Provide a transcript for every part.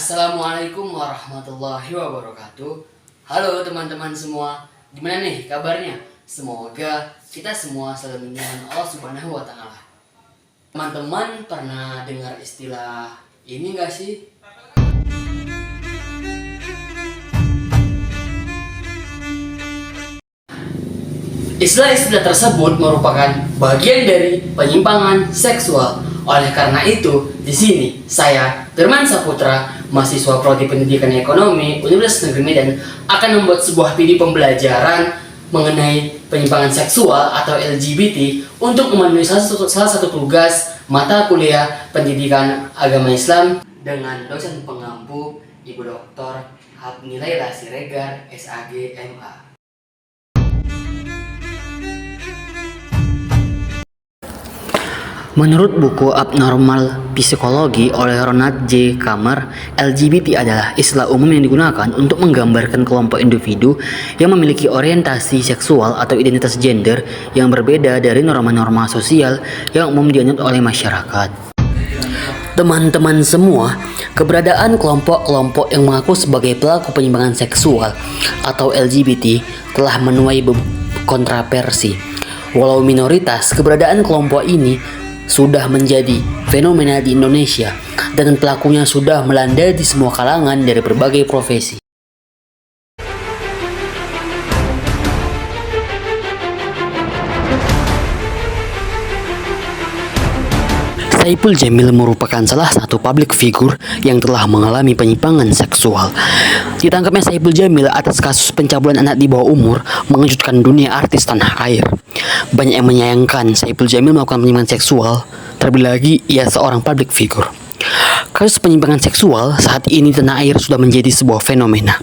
Assalamualaikum warahmatullahi wabarakatuh. Halo teman-teman semua, gimana nih kabarnya? Semoga kita semua selalu dilindungi Allah Subhanahu wa Ta'ala. Teman-teman pernah dengar istilah ini gak sih? Istilah-istilah tersebut merupakan bagian dari penyimpangan seksual. Oleh karena itu, di sini saya, Firman Saputra, mahasiswa Prodi Pendidikan Ekonomi Universitas Negeri Medan, akan membuat sebuah video pembelajaran mengenai penyimpangan seksual atau LGBT untuk memenuhi salah satu tugas mata kuliah Pendidikan Agama Islam dengan dosen pengampu Ibu Dr. Hafni Laila Siregar, SAG, MA. Menurut buku Abnormal Psikologi oleh Ronald J. Kammer, LGBT adalah istilah umum yang digunakan untuk menggambarkan kelompok individu yang memiliki orientasi seksual atau identitas gender yang berbeda dari norma-norma sosial yang umum dianut oleh masyarakat. Teman-teman semua, keberadaan kelompok-kelompok yang mengaku sebagai pelaku penyimpangan seksual atau LGBT telah menuai kontroversi. Walau minoritas, keberadaan kelompok ini sudah menjadi fenomena di Indonesia dan pelakunya sudah melanda di semua kalangan dari berbagai profesi. Saipul Jamil merupakan salah satu public figure yang telah mengalami penyimpangan seksual. Ditangkapnya Saipul Jamil atas kasus pencabulan anak di bawah umur mengejutkan dunia artis tanah air. Banyak yang menyayangkan Saipul Jamil melakukan penyimpangan seksual, terlebih lagi ia seorang public figure. Kasus penyimpangan seksual saat ini di tanah air sudah menjadi sebuah fenomena.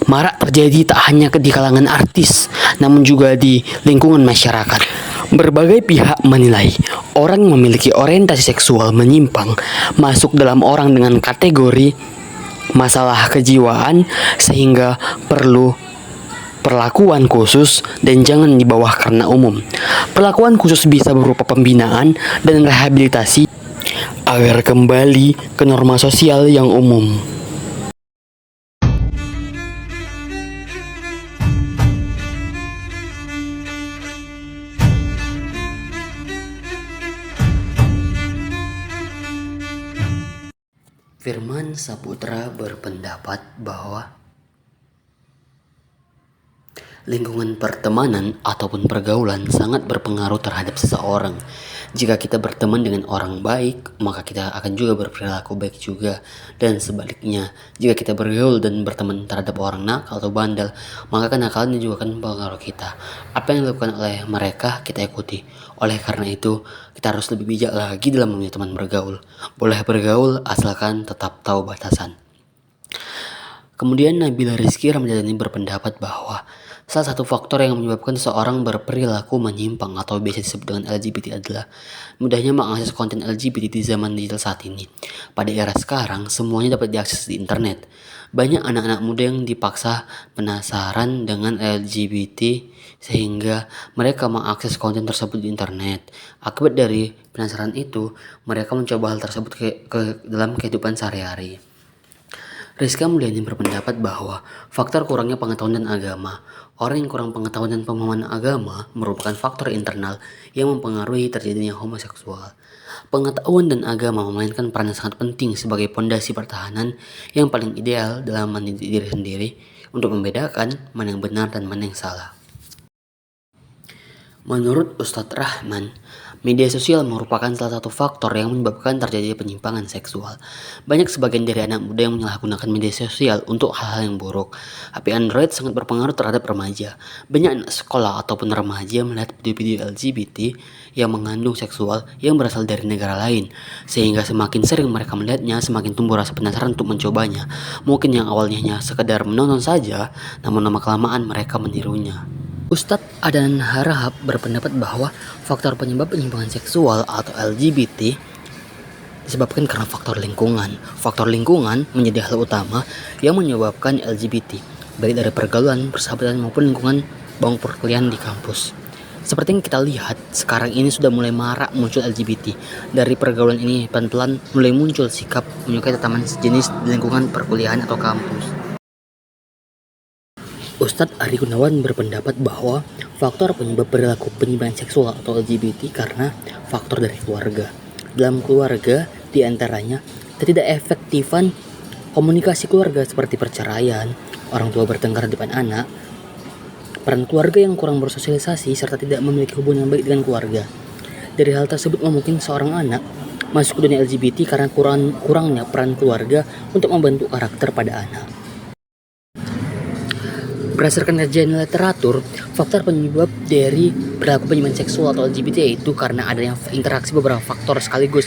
Marak terjadi tak hanya di kalangan artis, namun juga di lingkungan masyarakat. Berbagai pihak menilai orang yang memiliki orientasi seksual menyimpang masuk dalam orang dengan kategori masalah kejiwaan sehingga perlu perlakuan khusus dan jangan di bawah karena umum. Perlakuan khusus bisa berupa pembinaan dan rehabilitasi agar kembali ke norma sosial yang umum. Firman Saputra berpendapat bahwa lingkungan pertemanan ataupun pergaulan sangat berpengaruh terhadap seseorang. Jika kita berteman dengan orang baik, maka kita akan juga berperilaku baik juga. Dan sebaliknya, jika kita bergaul dan berteman terhadap orang nakal atau bandel, maka kenakalannya juga akan mempengaruhi kita. Apa yang dilakukan oleh mereka, kita ikuti. Oleh karena itu, kita harus lebih bijak lagi dalam memilih teman bergaul. Boleh bergaul, asalkan tetap tahu batasan. Kemudian Nabila Rizky Ramadhani berpendapat bahwa salah satu faktor yang menyebabkan seseorang berperilaku menyimpang atau biasa disebut dengan LGBT adalah mudahnya mengakses konten LGBT di zaman digital saat ini. Pada era sekarang, semuanya dapat diakses di internet. Banyak anak-anak muda yang dipaksa penasaran dengan LGBT sehingga mereka mengakses konten tersebut di internet. Akibat dari penasaran itu, mereka mencoba hal tersebut ke dalam kehidupan sehari-hari. Rizka Mulyani berpendapat bahwa faktor kurangnya pengetahuan dan agama. Orang yang kurang pengetahuan dan pemahaman agama merupakan faktor internal yang mempengaruhi terjadinya homoseksual. Pengetahuan dan agama memainkan peran yang sangat penting sebagai pondasi pertahanan yang paling ideal dalam mendidik diri sendiri untuk membedakan mana yang benar dan mana yang salah. Menurut Ustadz Rahman, media sosial merupakan salah satu faktor yang menyebabkan terjadinya penyimpangan seksual. Banyak sebagian dari anak muda yang menyalahgunakan media sosial untuk hal-hal yang buruk. HP Android sangat berpengaruh terhadap remaja. Banyak anak sekolah ataupun remaja melihat video-video LGBT yang mengandung seksual yang berasal dari negara lain. Sehingga semakin sering mereka melihatnya, semakin tumbuh rasa penasaran untuk mencobanya. Mungkin yang awalnya hanya sekedar menonton saja, namun lama-kelamaan mereka menirunya. Ustadz Adan Harahap berpendapat bahwa faktor penyebab penyimpangan seksual atau LGBT disebabkan karena faktor lingkungan. Faktor lingkungan menjadi hal utama yang menyebabkan LGBT, baik dari pergaulan, persahabatan maupun lingkungan bangku perkuliahan di kampus. Seperti yang kita lihat, sekarang ini sudah mulai marak muncul LGBT. Dari pergaulan ini pelan-pelan mulai muncul sikap menyukai tataman sejenis di lingkungan perkuliahan atau kampus. Ustadz Ari Gunawan berpendapat bahwa faktor penyebab perilaku penyimpangan seksual atau LGBT karena faktor dari keluarga. Dalam keluarga, diantaranya ketidakefektifan komunikasi keluarga seperti perceraian, orang tua bertengkar di depan anak, peran keluarga yang kurang bersosialisasi serta tidak memiliki hubungan yang baik dengan keluarga. Dari hal tersebut memungkinkan seorang anak masuk ke dunia LGBT karena kurangnya peran keluarga untuk membentuk karakter pada anak. Berdasarkan kajian literatur, faktor penyebab dari perilaku penyimpangan seksual atau LGBT yaitu karena adanya interaksi beberapa faktor sekaligus,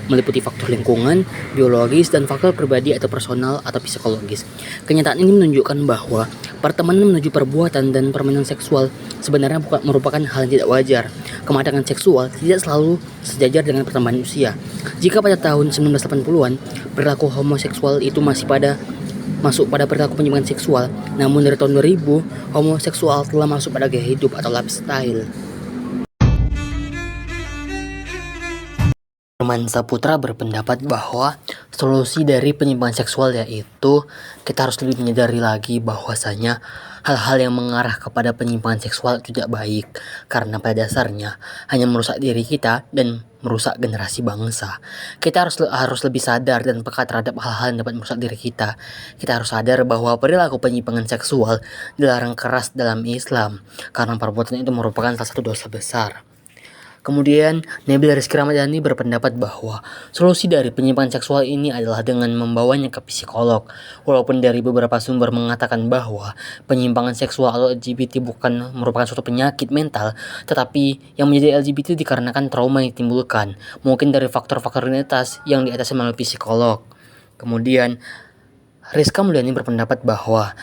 meliputi faktor lingkungan, biologis, dan faktor pribadi atau personal atau psikologis. Kenyataan ini menunjukkan bahwa pertemanan menuju perbuatan dan permainan seksual sebenarnya merupakan hal yang tidak wajar. Kematangan seksual tidak selalu sejajar dengan pertambahan usia. Jika pada tahun 1980-an, perilaku homoseksual itu masuk pada perilaku penyimpangan seksual, namun dari tahun 2000, homoseksual telah masuk pada gaya hidup atau lifestyle. Firman Saputra berpendapat bahwa solusi dari penyimpangan seksual yaitu kita harus lebih menyadari lagi bahwasanya hal-hal yang mengarah kepada penyimpangan seksual tidak baik karena pada dasarnya hanya merusak diri kita dan merusak generasi bangsa. Kita harus lebih sadar dan peka terhadap hal-hal yang dapat merusak diri kita. Kita harus sadar bahwa perilaku penyimpangan seksual dilarang keras dalam Islam karena perbuatan itu merupakan salah satu dosa besar. Kemudian, Nabila Rizky Ramadhani berpendapat bahwa solusi dari penyimpangan seksual ini adalah dengan membawanya ke psikolog. Walaupun dari beberapa sumber mengatakan bahwa penyimpangan seksual atau LGBT bukan merupakan suatu penyakit mental, tetapi yang menjadi LGBT dikarenakan trauma yang ditimbulkan, mungkin dari faktor-faktor identitas yang diatasi melalui psikolog. Kemudian, Rizka Mulyani berpendapat bahwa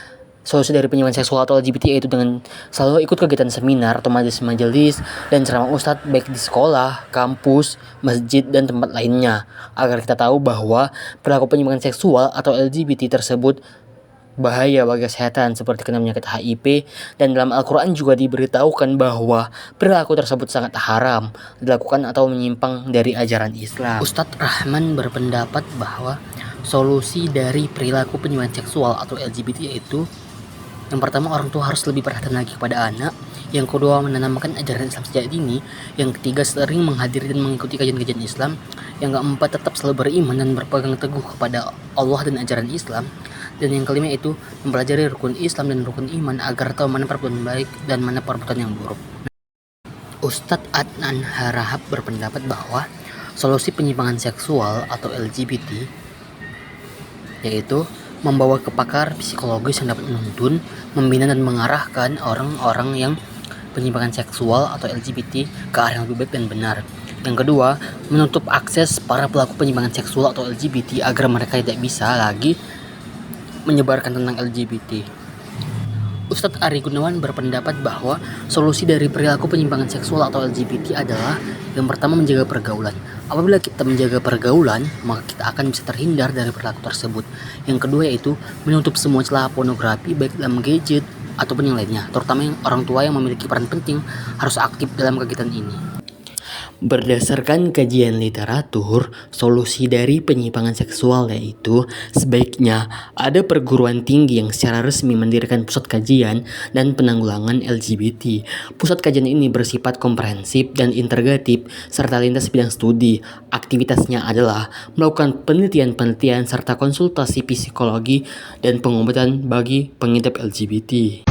solusi dari penyimpangan seksual atau LGBT yaitu dengan selalu ikut kegiatan seminar atau majelis-majelis dan ceramah ustadz baik di sekolah, kampus, masjid, dan tempat lainnya agar kita tahu bahwa perilaku penyimpangan seksual atau LGBT tersebut bahaya bagi kesehatan seperti kena penyakit HIV, dan dalam Al-Quran juga diberitahukan bahwa perilaku tersebut sangat haram dilakukan atau menyimpang dari ajaran Islam. Ustadz Rahman berpendapat bahwa solusi dari perilaku penyimpangan seksual atau LGBT yaitu yang pertama, orang tua harus lebih perhatian lagi kepada anak. Yang kedua, menanamkan ajaran Islam sejak dini. Yang ketiga, sering menghadiri dan mengikuti kajian-kajian Islam. Yang keempat, tetap selalu beriman dan berpegang teguh kepada Allah dan ajaran Islam. Dan yang kelima itu mempelajari rukun Islam dan rukun iman agar tahu mana perbuatan baik dan mana perbuatan yang buruk. Ustadz Adnan Harahap berpendapat bahwa solusi penyimpangan seksual atau LGBT yaitu membawa ke pakar psikologis yang dapat menuntun, membina dan mengarahkan orang-orang yang penyimpangan seksual atau LGBT ke arah yang lebih baik dan benar. Yang kedua, menutup akses para pelaku penyimpangan seksual atau LGBT agar mereka tidak bisa lagi menyebarkan tentang LGBT. Ustadz Ari Gunawan berpendapat bahwa solusi dari perilaku penyimpangan seksual atau LGBT adalah yang pertama menjaga pergaulan. Apabila kita menjaga pergaulan, maka kita akan bisa terhindar dari perilaku tersebut. Yang kedua yaitu menutup semua celah pornografi baik dalam gadget ataupun yang lainnya, terutama yang orang tua yang memiliki peran penting harus aktif dalam kegiatan ini. Berdasarkan kajian literatur, solusi dari penyimpangan seksual yaitu sebaiknya ada perguruan tinggi yang secara resmi mendirikan pusat kajian dan penanggulangan LGBT. Pusat kajian ini bersifat komprehensif dan integratif serta lintas bidang studi. Aktivitasnya adalah melakukan penelitian-penelitian serta konsultasi psikologi dan pengobatan bagi pengidap LGBT.